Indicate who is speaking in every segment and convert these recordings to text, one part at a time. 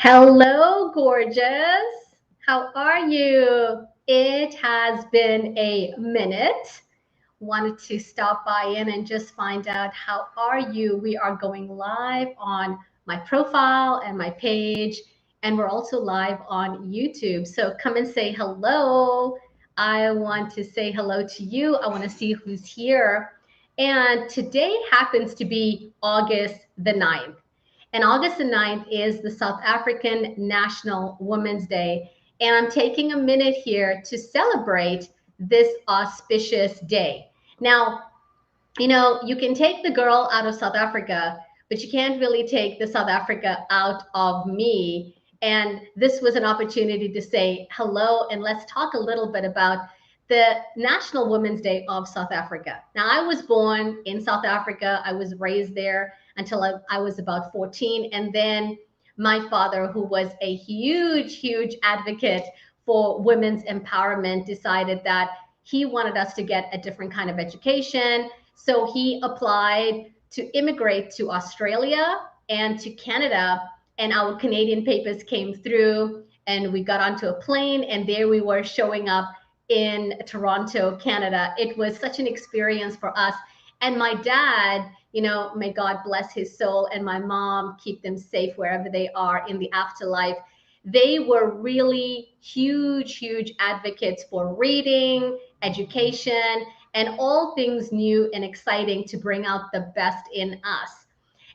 Speaker 1: Hello, gorgeous. How are you? It has been a minute. Wanted to stop by in and just find out how are you. We are going live on my profile and my page, and we're also live on YouTube. So come and say hello. I want to say hello to you. I want to see who's here. And today happens to be August the 9th. And August the 9th is the South African National Women's Day. And I'm taking a minute here to celebrate this auspicious day. Now, you can take the girl out of South Africa, but you can't really take the South Africa out of me. And this was an opportunity to say hello and let's talk a little bit about the National Women's Day of South Africa. Now, I was born in South Africa. I was raised there until I was about 14. And then my father, who was a huge, huge advocate for women's empowerment, decided that he wanted us to get a different kind of education. So he applied to immigrate to Australia and to Canada, and our Canadian papers came through, and we got onto a plane, and there we were showing up in Toronto, Canada. It was such an experience for us. And my dad, may God bless his soul, and my mom, keep them safe wherever they are in the afterlife. They were really huge, huge advocates for reading, education, and all things new and exciting to bring out the best in us.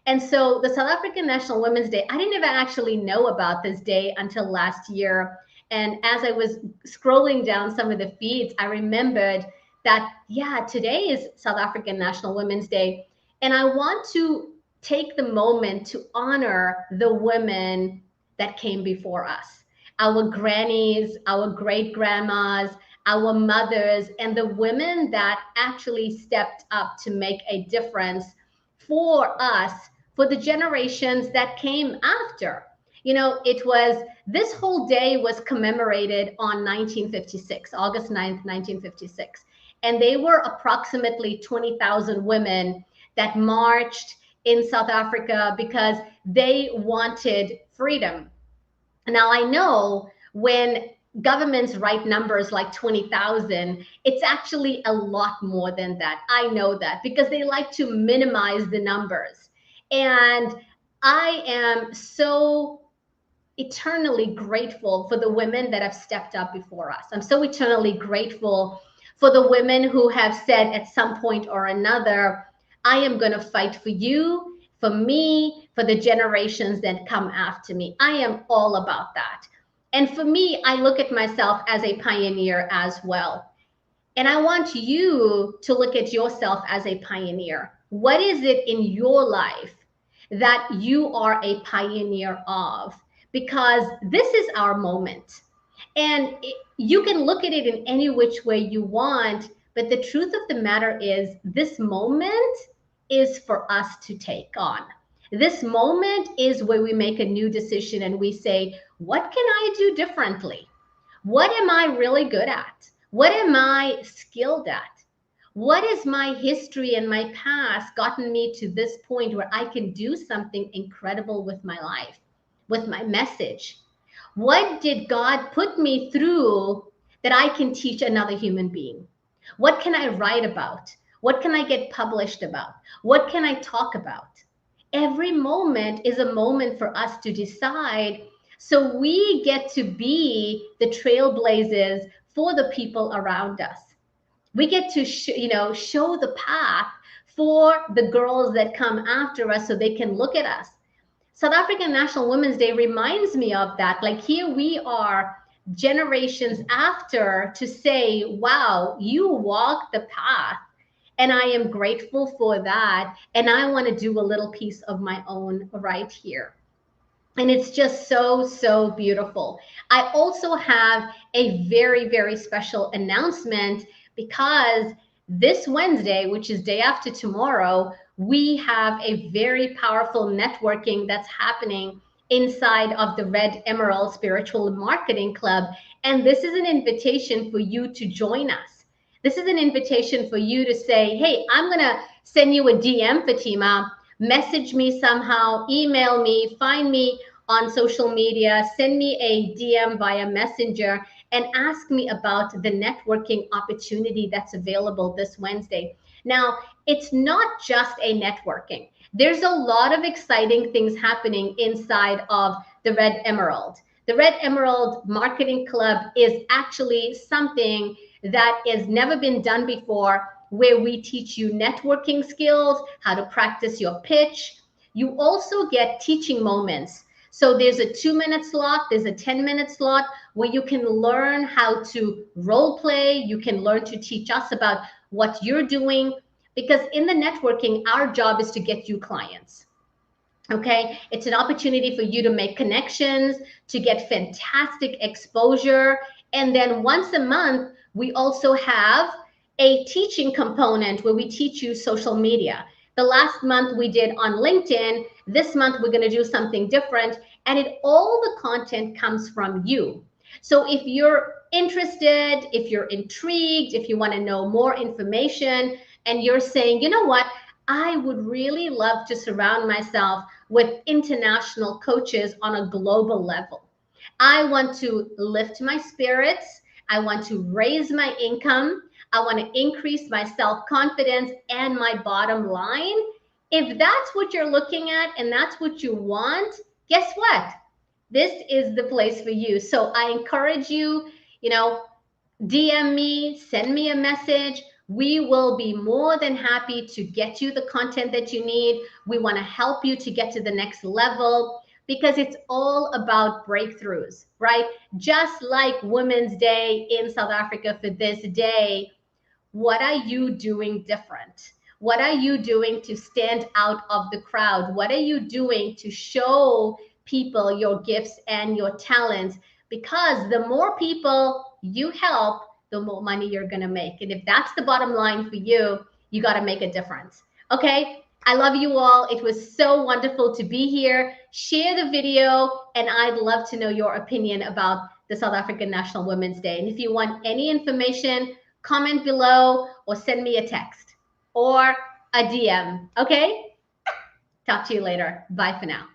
Speaker 1: And so the South African National Women's Day, I didn't even actually know about this day until last year. And as I was scrolling down some of the feeds, I remembered that, yeah, today is South African National Women's Day. And I want to take the moment to honor the women that came before us, our grannies, our great grandmas, our mothers, and the women that actually stepped up to make a difference for us, for the generations that came after. It was, this whole day was commemorated on 1956, August 9th, 1956. And they were approximately 20,000 women that marched in South Africa because they wanted freedom. Now, I know when governments write numbers like 20,000, it's actually a lot more than that. I know that because they like to minimize the numbers. And I am so eternally grateful for the women that have stepped up before us. I'm so eternally grateful for the women who have said at some point or another, I am going to fight for you, for me, for the generations that come after me. I am all about that. And for me, I look at myself as a pioneer as well. And I want you to look at yourself as a pioneer. What is it in your life that you are a pioneer of? Because this is our moment. And you can look at it in any which way you want, but the truth of the matter is this moment is for us to take on. This moment is where we make a new decision and we say, what can I do differently? What am I really good at? What am I skilled at? What is my history and my past gotten me to this point where I can do something incredible with my life, with my message? What did God put me through that I can teach another human being? What can I write about? What can I get published about? What can I talk about? Every moment is a moment for us to decide. So we get to be the trailblazers for the people around us. We get to show the path for the girls that come after us so they can look at us. South African National Women's Day reminds me of that. Like, here we are generations after to say, wow, you walked the path. And I am grateful for that. And I want to do a little piece of my own right here. And it's just so, so beautiful. I also have a very, very special announcement because this Wednesday, which is day after tomorrow, we have a very powerful networking that's happening inside of the Red Emerald Spiritual Marketing Club. And this is an invitation for you to join us. This is an invitation for you to say, hey, I'm going to send you a DM, Fatima. Message me somehow, email me, find me on social media, send me a DM via Messenger and ask me about the networking opportunity that's available this Wednesday. Now, it's not just a networking. There's a lot of exciting things happening inside of the Red Emerald. The Red Emerald Marketing Club is actually something that has never been done before, where we teach you networking skills, how to practice your pitch. You also get teaching moments. So there's a 2-minute slot, there's a 10-minute slot where you can learn how to role play. You can learn to teach us about what you're doing, because in the networking, our job is to get you clients. Okay, it's an opportunity for you to make connections, to get fantastic exposure. And then once a month, we also have a teaching component where we teach you social media. The last month we did on LinkedIn. This month we're going to do something different. And all the content comes from you. So if you're interested, if you're intrigued, if you want to know more information, and you're saying, you know what, I would really love to surround myself with international coaches on a global level. I want to lift my spirits. I want to raise my income. I want to increase my self-confidence and my bottom line. If that's what you're looking at and that's what you want, guess what? This is the place for you. So I encourage you, DM me, send me a message. We will be more than happy to get you the content that you need. We want to help you to get to the next level, because it's all about breakthroughs, right? Just like Women's Day in South Africa for this day, what are you doing different? What are you doing to stand out of the crowd? What are you doing to show people your gifts and your talents? Because the more people you help, the more money you're going to make. And if that's the bottom line for you, you got to make a difference. Okay. I love you all. It was so wonderful to be here. Share the video, and I'd love to know your opinion about the South African National Women's Day. And if you want any information, comment below or send me a text or a DM. Okay. Talk to you later. Bye for now.